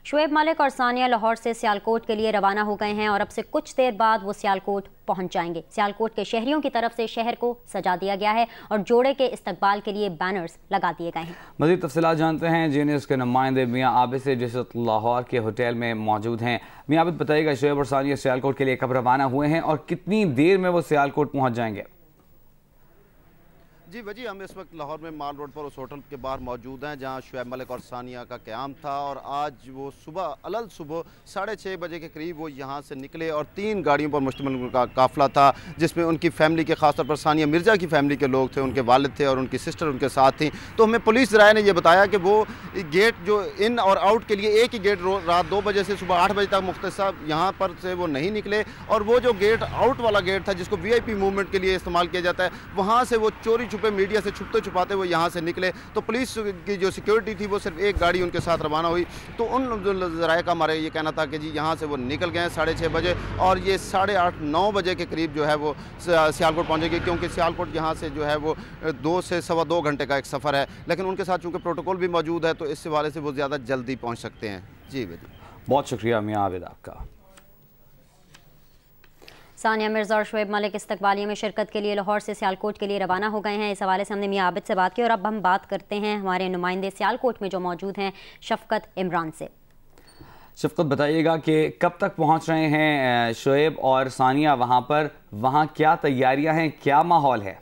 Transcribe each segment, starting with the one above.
शुएब मलिक और सानिया लाहौर से सियालकोट के लिए रवाना हो गए हैं और अब से कुछ देर बाद वो सियालकोट पहुंच जाएंगे। सियालकोट के शहरियों की तरफ से शहर को सजा दिया गया है और जोड़े के इस्तकबाल के लिए बैनर्स लगा दिए गए हैं। मज़ीद तफसीलात जानते हैं जीएनएस के नुमाइंदे मियाँ आबिद से, जिस वक्त लाहौर के होटल में मौजूद हैं। मियाँ आबिद, बताइएगा शुएब और सानिया सियालकोट के लिए कब रवाना हुए हैं और कितनी देर में वो सियालकोट पहुँच जाएंगे? जी वजी, हम इस वक्त लाहौर में माल रोड पर उस होटल के बाहर मौजूद हैं जहां शुएब मलिक और सानिया का क़याम था और आज वो सुबह 6:30 बजे के करीब वो यहां से निकले और 3 गाड़ियों पर मुश्तमिल उनका काफ़िला था, जिसमें उनकी फैमिली के खासतौर पर सानिया मिर्ज़ा की फैमिली के लोग थे, उनके वालिद थे और उनकी सिस्टर उनके साथ थी। तो हमें पुलिस ज़राए ने यह बताया कि वो गेट जो इन और आउट के लिए एक ही गेट रात 2 बजे से सुबह 8 बजे तक मुख्तसर यहाँ पर से वो नहीं निकले और वो जो गेट आउट वाला गेट था जिसको VIP मूवमेंट के लिए इस्तेमाल किया जाता है, वहाँ से वो चोरी छुपे मीडिया से छुपते छुपाते वो यहाँ से निकले। तो पुलिस की जो सिक्योरिटी थी वो सिर्फ एक गाड़ी उनके साथ रवाना हुई। तो उन ज़राए का हमारे ये कहना था कि जी यहाँ से वो निकल गए 6:30 बजे और ये 8:30-9 बजे के करीब जो है वो सियालकोट पहुँचेंगे, क्योंकि सियालकोट यहाँ से जो है वो 2 से सवा 2 घंटे का एक सफ़र है। लेकिन उनके साथ चूँकि प्रोटोकॉल भी मौजूद है तो इस हवाले से वो ज़्यादा जल्दी पहुँच सकते हैं। जी बेटी, बहुत शुक्रिया मियाँ आबिद आपका। सानिया मिर्ज़ा और शुएब मलिक इस्तकबालिया में शिरकत के लिए लाहौर से सियालकोट के लिए रवाना हो गए हैं। इस हवाले से हमने मियाँ आबिद से बात की और अब हम बात करते हैं हमारे नुमाइंदे सियालकोट में जो मौजूद हैं शफकत इमरान से। शफकत, बताइएगा कि कब तक पहुंच रहे हैं शुएब और सानिया वहां पर, वहां क्या तैयारियां हैं, क्या माहौल है?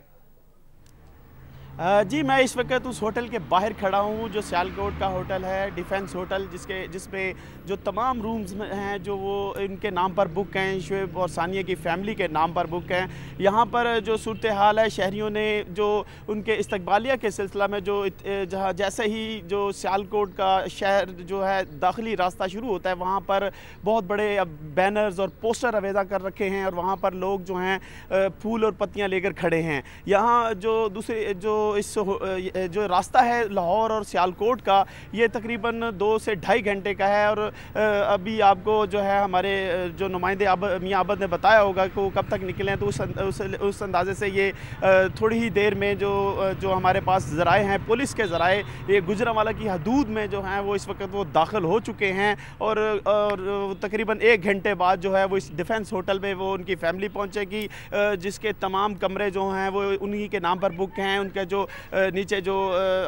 जी मैं इस वक्त उस होटल के बाहर खड़ा हूँ जो सियालकोट का होटल है, डिफेंस होटल, जिसमें जो तमाम रूम्स हैं जो वो इनके नाम पर बुक हैं, शुएब और सानिया की फैमिली के नाम पर बुक हैं। यहाँ पर जो सूरत हाल है, शहरियों ने जो उनके इस्तकबालिया के सिलसिला में जो जहाँ जैसे ही जो सियालकोट का शहर जो है दाखिली रास्ता शुरू होता है वहाँ पर बहुत बड़े बैनर्स और पोस्टर आवेदा कर रखे हैं और वहाँ पर लोग जो हैं फूल और पत्तियाँ लेकर खड़े हैं। यहाँ जो दूसरे जो रास्ता है लाहौर और सियालकोट का, ये तकरीबन 2 से 2.5 घंटे का है और अभी आपको जो है हमारे जो नुमाइंदे मियाँ आबिद ने बताया होगा कि वो कब तक निकले हैं, तो उस अंदाजे से ये थोड़ी ही देर में जो हमारे पास ज़राए हैं, पुलिस के ज़राए, ये गुजरांवाला की हदूद में जो हैं वो इस वक्त वो दाखिल हो चुके हैं और तकरीबन 1 घंटे बाद जो है वो इस डिफेंस होटल में वो उनकी फैमिली पहुँचेगी, जिसके तमाम कमरे जो हैं वो उन्हीं के नाम पर बुक हैं। उनके जो नीचे जो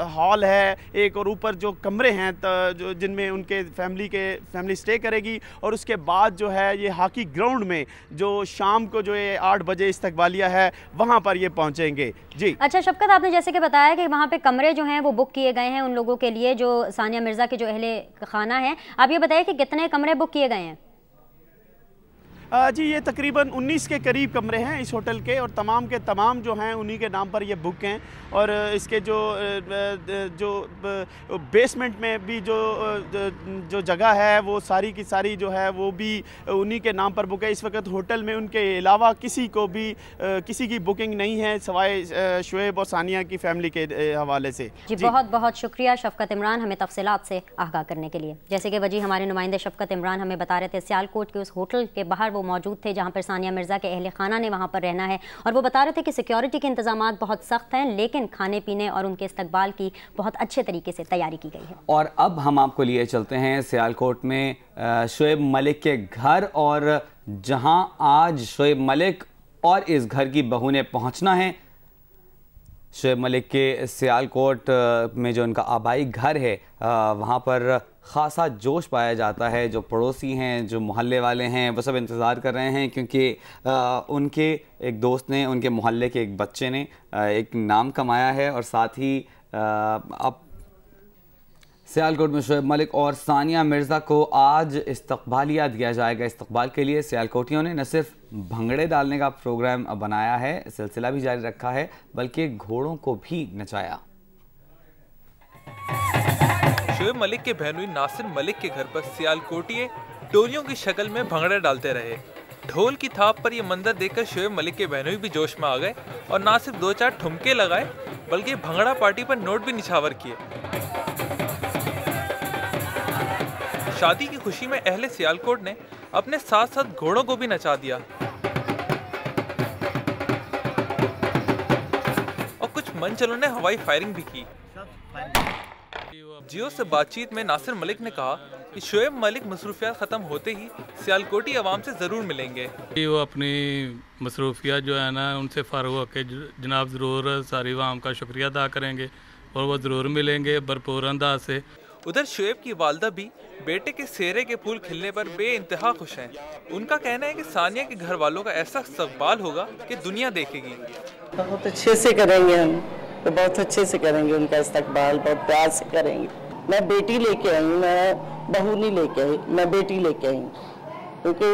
हॉल है एक और ऊपर जो कमरे हैं जो जिनमें उनके फैमिली स्टे करेगी और उसके बाद जो है ये हॉकी ग्राउंड में जो शाम को जो ये 8 बजे इस्तकबालिया है वहाँ पर ये पहुँचेंगे। जी अच्छा शफकत, आपने जैसे कि बताया कि वहाँ पे कमरे जो हैं वो बुक किए गए हैं उन लोगों के लिए जो सानिया मिर्ज़ा के जो अहले खाना है, आप ये बताइए कि कितने कमरे बुक किए गए हैं? जी ये तकरीबन 19 के करीब कमरे हैं इस होटल के और तमाम के तमाम जो हैं उन्हीं के नाम पर ये बुक हैं और इसके जो बेसमेंट में भी जो जगह है वो सारी की सारी जो है वो भी उन्हीं के नाम पर बुक है। इस वक्त होटल में उनके अलावा किसी की बुकिंग नहीं है सिवाय शुएब और सानिया की फैमिली के हवाले से। जी बहुत बहुत शुक्रिया शफकत इमरान हमें तफसीलात से आगाह करने के लिए। जैसे कि वजी हमारे नुमाइंदे शफकत इमरान हमें बता रहे थे सियालकोट के उस होटल के बाहर वो मौजूद थे जहां पर सानिया मिर्ज़ा के अहले खाना ने वहां पर रहना है और वो बता रहे थे कि सिक्योरिटी के इंतजामात बहुत सख्त हैं लेकिन खाने पीने और उनके इस्तकबाल की बहुत अच्छे तरीके से तैयारी की गई है। और अब हम आपको लिए चलते हैं सियालकोट में शुएब मलिक के घर और जहां आज शुएब मलिक और इस घर की बहू ने पहुंचना है। शुएब मलिक के सियालकोट में जो उनका आबाई घर है वहाँ पर ख़ासा जोश पाया जाता है। जो पड़ोसी हैं, जो मोहल्ले वाले हैं, वो सब इंतज़ार कर रहे हैं क्योंकि उनके एक दोस्त ने, उनके मोहल्ले के एक बच्चे ने एक नाम कमाया है और साथ ही अब सियालकोट में शुएब मलिक और सानिया मिर्ज़ा को आज इस्तकबालिया दिया जाएगा। इस्तकबाल के लिए सियालकोटियों ने न सिर्फ भंगड़े डालने का प्रोग्राम बनाया है, सिलसिला भी जारी रखा है, बल्कि घोड़ों को भी नचाया। शुएब मलिक के बहनोई नासिर मलिक के घर पर सियालकोटिये टोलियों की शक्ल में भंगड़े डालते रहे। ढोल की थाप पर यह मंजर देखकर शुएब मलिक के बहनोई भी जोश में आ गए और ना सिर्फ 2-4 ठुमके लगाए बल्कि भंगड़ा पार्टी पर नोट भी निछावर किए। शादी की खुशी में अहले सियालकोट ने अपने साथ साथ घोड़ों को भी नचा दिया और कुछ मंचलों ने हवाई फायरिंग भी की। जियो से बातचीत में नासिर मलिक ने कहा कि शोएब मलिक मसरूफियात ख़त्म होते ही सियालकोटी अवाम से ज़रूर मिलेंगे। वो अपनी मसरूफियात जो है ना उनसे फ़ारुग होकर जनाब ज़रूर सारी अवाम का शुक्रिया अदा करेंगे और वो ज़रूर मिलेंगे भरपूर अंदाज से। उधर शोएब की वालदा भी बेटे के सेहरे के फूल खिलने पर बेइंतहा खुश हैं। उनका कहना है कि सानिया के घर वालों का ऐसा इस्तकबाल होगा कि दुनिया देखेगी। बहुत अच्छे से करेंगे हम, तो बहुत अच्छे से करेंगे उनका इस्तकबाल, बहुत प्यार से करेंगे। मैं बेटी लेके आई हूँ, मैं बहू नहीं लेके आई, मैं बेटी लेके आई हूँ, क्योंकि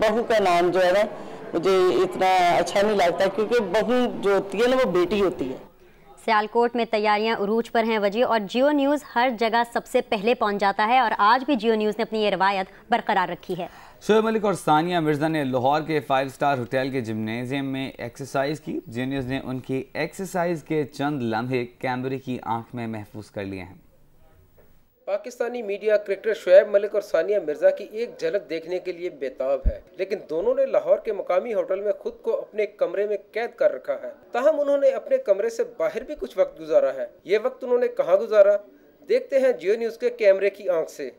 बहू का नाम जो है ना मुझे इतना अच्छा नहीं लगता, क्योंकि बहू जो होती है ना वो बेटी होती है। सियालकोट में तैयारियां उरूज पर हैं वजी, और जियो न्यूज़ हर जगह सबसे पहले पहुंच जाता है और आज भी जियो न्यूज़ ने अपनी ये रवायत बरकरार रखी है। शोएब मलिक और सानिया मिर्ज़ा ने लाहौर के 5 स्टार होटल के जिम्नेजियम में एक्सरसाइज की। जियो न्यूज़ ने उनकी एक्सरसाइज के चंद लम्हे कैमरे की आंख में महफूज कर लिए हैं। पाकिस्तानी मीडिया क्रिकेटर शोएब मलिक और सानिया मिर्जा की एक झलक देखने के लिए बेताब है, लेकिन दोनों ने लाहौर के मुकामी होटल में खुद को अपने कमरे में कैद कर रखा है। ताहम उन्होंने अपने कमरे से बाहर भी कुछ वक्त गुजारा है। ये वक्त उन्होंने कहाँ गुजारा, देखते हैं जियो न्यूज़ के कैमरे की आंख से।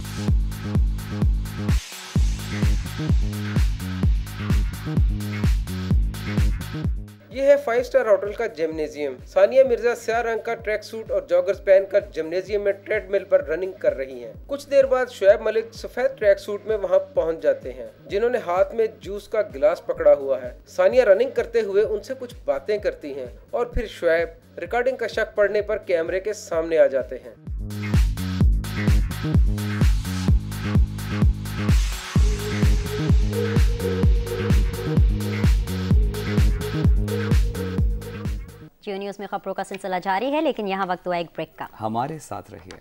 ये है 5 स्टार होटल का जिम्नेजियम। सानिया मिर्जा स्याह रंग का ट्रैक सूट और जॉगर्स पहनकर जिम्नेजियम में ट्रेडमिल पर रनिंग कर रही हैं। कुछ देर बाद शोएब मलिक सफेद ट्रैक सूट में वहां पहुंच जाते हैं, जिन्होंने हाथ में जूस का गिलास पकड़ा हुआ है। सानिया रनिंग करते हुए उनसे कुछ बातें करती हैं और फिर शोएब रिकॉर्डिंग का शक पड़ने पर कैमरे के सामने आ जाते हैं। जियो न्यूज़ में खबरों का सिलसिला जारी है, लेकिन यहाँ वक्त हुआ एक ब्रेक का। हमारे साथ रहिए।